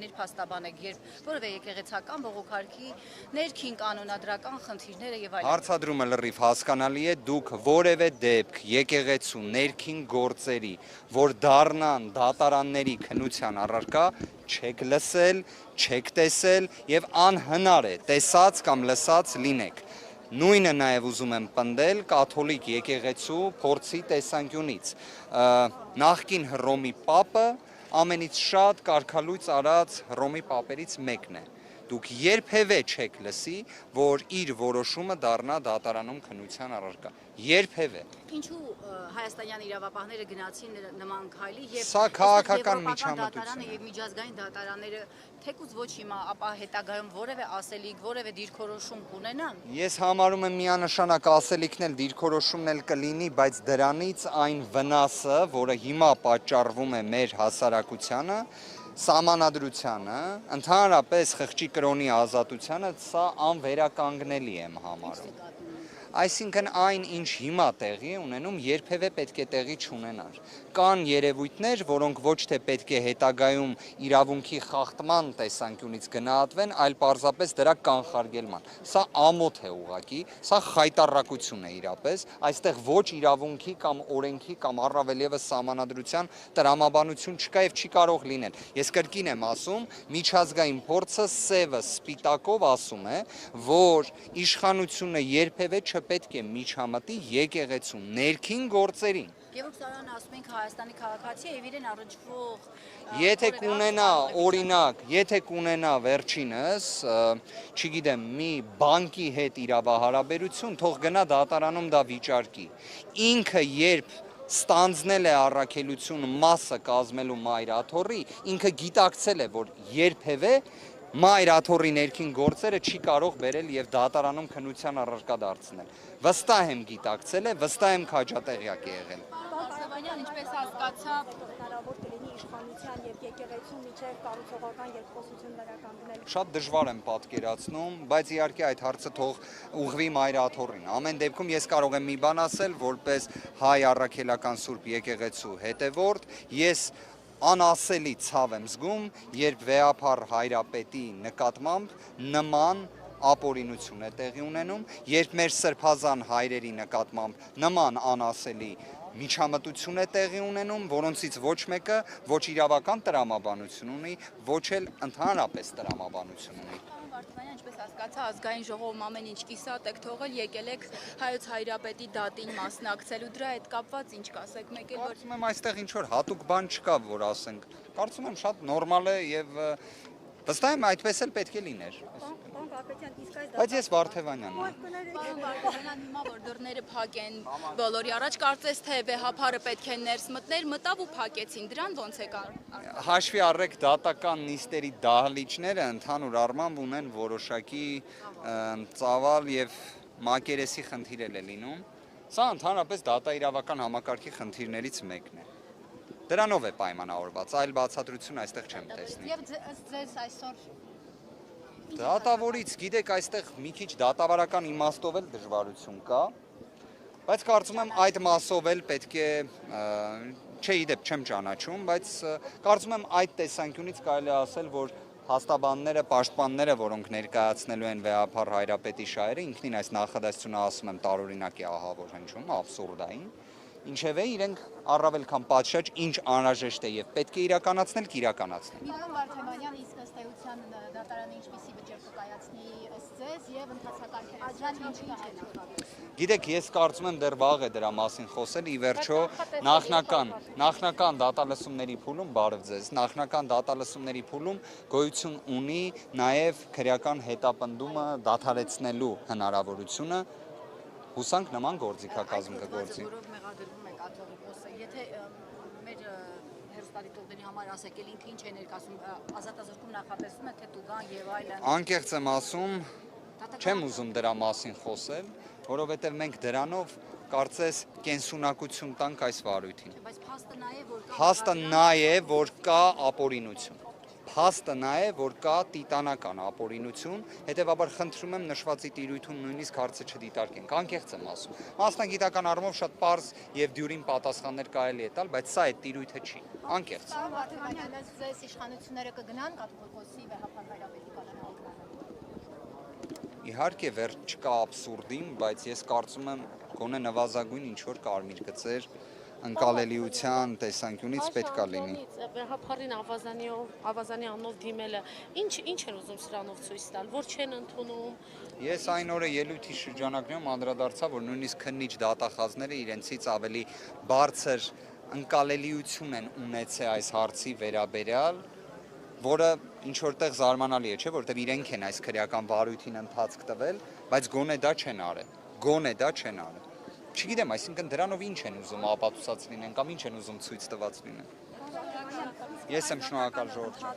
Փաստաբան եք, երբ որևէ եկեղեցական բողոքարկի ներքին կանոնադրական խնդիրները եւ այլն։ Հարցադրումը լրիվ հասկանալի է, դուք որևէ դեպք եկեղեցու ներքին գործերի, որ դառնան դատարանների քննության առարկա, չեք լսել, չեք տեսել եւ անհնար է տեսած կամ լսած լինեք։ Նույնը նաև ուզում եմ պնդել կաթոլիկ եկեղեցու փորձի տեսանկյունից։ Նախկին Հռոմի պապը ամենից շատ կարգալույծ արած Հռոմի պապերից մեկն է։ Դուք երբևէ չեք լսի, որ իր որոշումը դառնա դատարանում քննության առարկա։ Երբևէ։ Ինչու հայաստանյան իրավապահները գնացին նման քայլի եւ Սա քաղաքական միջամտություն է եւ միջազգային դատարանները թեկուզ ոչ հիմա, ապա հետագայում որևէ ասելիք, որևէ դիրքորոշում կունենան։ Ես համարում եմ միանշանակ ասելիքն էլ դիրքորոշումն էլ կլինի, բայց դրանից այն վնասը, որը հիմա պատճառվում է մեր հասարակությանը, սահմանադրությանը, ընդհանրապես խղճի կրոնի ազատությանը, սա անվերականգնելի եմ համարում։ Այսինքն այն, ինչ հիմա տեղի է ունենում, երբևէ պետք է տեղի չունենար։ Կան երևույթներ, որոնք ոչ թե պետք է հետագայում իրավունքի խախտման տեսանկյունից գնահատվեն, այլ պարզապես դրա կանխարգելման։ Սա ամոթ է ուղղակի, սա խայտառակություն է իրապես, այստեղ ոչ իրավունքի կամ օրենքի կամ առավել ևս սահմանադրության տրամաբանություն չկա եւ չի կարող լինել։ Ես կրկին եմ ասում, միջազգային փորձը սևը սպիտակով ասում է, որ իշխանությունը երբևէ չպետք է միջամտի եկեղեցու ներքին գործերին։ Գևորգ Սարոյանը ասում ենք Հայաստանի քաղաքացի է եւ իրեն առնչվող Եթե կունենա օրինակ, եթե կունենա վերջինս, չգիտեմ, մի բանկի հետ իրավահարաբերություն, թող գնա դատարանում դա վիճարկի։ Ինքը երբ ստանձնել է առաքելություն մասը կազմելու Մայր Աթոռի, ինքը գիտակցել է, որ երբևէ Մայր Աթոռի ներքին գործերը չի կարող բերել եւ դատարանում քննության առարկա դարձնել։ Վստահ եմ գիտակցել է, վստահ եմ քաջատեղյակ է եղել։ Սարոյանն ինչպես հասկացա, հնարավոր կլինի իշխանության եւ եկեղեցու միջև կառուցողական երկխոսություն վերականգնել։ Շատ դժվար եմ պատկերացնում, բայց իհարկե այդ հարցը թող ուղղվի Մայր Աթոռին։ Ամեն դեպքում ես կարող եմ մի բան ասել, որպես հայ առաքելական Սուրբ եկեղեցու հետևորդ, ես անասելի ցավ եմ զգում, երբ վեհափառ հայրապետի նկատմամբ նման ապօրինություն է տեղի ունենում, երբ մեր սրբազան հայրերի նկատմամբ նման անասելի միջամտություն է տեղի ունենում, որոնցից ոչ մեկը ոչ իրավական տրամաբանություն ունի, ոչ էլ ընդհանրապես տրամաբանություն ունի։ Վարդանյան, ինչպես հասկացա, ազգային ժողովում ամեն ինչ կիսատ եք թողել, եկել եք հայոց հայրապետի դատին մասնակցելու, դրա հետ կապված ինչ կասեք, մեկ էլ որ Կարծում եմ այստեղ ինչ որ հատուկ բան չկա, որ ասենք։ Կարծում եմ շատ նորմալ է եւ վստահ եմ այդպես էլ պետք է լիներ։ Բայց ես Վարդևանյանն եմ։ Վարդանյան հիմա որ դռները փակ են բոլորի առաջ, կարծես թե վեհափառը պետք է ներս մտներ, մտավ ու փակեցին, դրան ոնց է Հաշվի առեք դատական նիստերի դահլիճները ընդհանուր առմամբ ունեն որոշակի ծավալ եւ մակերեսի խնդիրել է լինում։ Սա ընդհանրապես դատաիրավական համակարգի խնդիրներից մեկն է։ Դրանով է պայմանավորված, այլ բացատրություն այստեղ չեմ տեսնի։ Եվ ըստ ձեզ այսօր Դատավորից, գիտեք, այստեղ մի քիչ դատավարական իմաստով էլ դժվարություն կա, բայց կարծում եմ այդ մասով էլ պետք է, չէ, իդեպ չեմ ճանաչում, բայց կարծում եմ այդ տեսանկյունից կարելի է ասել, որ հաստաբանները, պաշտպանները, որոնք ներկայացնելու են վեհափառ հայրապետի շահերը, ինքնին այս նախադասությունը ասում եմ տարօրինակ է ահավոր հնչում, աբսուրդային, ինչևէ իրենք առավել քան պատշաճ ինչ անհրաժեշտ է եւ պետք է իրականացնել, կիրականացնել։ Միլան Վարդանյան իսկ ըստ էության դատարանը ինչպիսի վճիռ կկայացնի ըստ ձեզ եւ ընթացական քերոզյան ինչի է նախատեսվում։ Գիտեք, ես կարծում եմ դեռ վաղ է դրա մասին խոսել, ի վերջո նախնական դատալսումների փուլում, բարև ձեզ, նախնական դատալսումների փուլում գոյություն ունի նաեւ քրեական հետապնդումը դադարեցնելու հնարավորությունը, հուսանք նման գործիքակազմ կգործի։ Եթե մեր հերոստատիտողների համար ասեք, ինքը ինչ է ներկայացում, ազատազրկում նախատեսում է, թե տուգան եւ այլն։ Անկեղծ եմ ասում, չեմ ուզում դրա մասին խոսել, որովհետեւ մենք դրանով կարծես կենսունակություն տանք այս վարույթին։ Բայց փաստը նա է, որ Փաստը նա է, որ կա ապօրինություն։ Փաստը նա է, որ կա տիտանական ապօրինություն, հետևաբար խնդրում եմ նշվածի տիրույթում նույնիսկ հարցը չդիտարկենք, անկեղծ եմ ասում։ Մասնագիտական առումով շատ պարզ եւ դյուրին պատասխաններ կարելի է տալ, բայց սա այդ տիրույթը չի, անկեղծ։ Պարոն Վարդանյան, ձեզ իշխանությունները կգնան Կաթողիկոսի վեհապար հայրապետի կալանավորման։ Իհարկե վերջ չկա աբսուրդին, բայց ես կարծում եմ գոնե նվազագույն ինչ որ կարմիր գծեր ընկալելիության տեսանկյունից պետք է լինի։ Վեհապարին ավազանի անով դիմելը ինչ են ուզում սրանով ցույց տալ, որ չեն ընդունում։ Ես այն օրը ելույթի շրջանակներում անդրադարձա, որ նույնիսկ քննիչ դատախազները իրենցից ավելի բարձր ընկալելիություն են ունեցել այս հարցի վերաբերյալ, որը ինչ որտեղ զարմանալի է, չէ՞, որտեղ իրենք են այս քրեական վարույթին ընթացք տվել, բայց գոնե դա չեն արել։ Գոնե դա չեն արել։ Չգիտեմ, այսինքն դրանով ինչ են ուզում ապացուցած լինեն կամ ինչ են ուզում ցույց տված լինեն։ Ես եմ շնորհակալ ժողովրդին։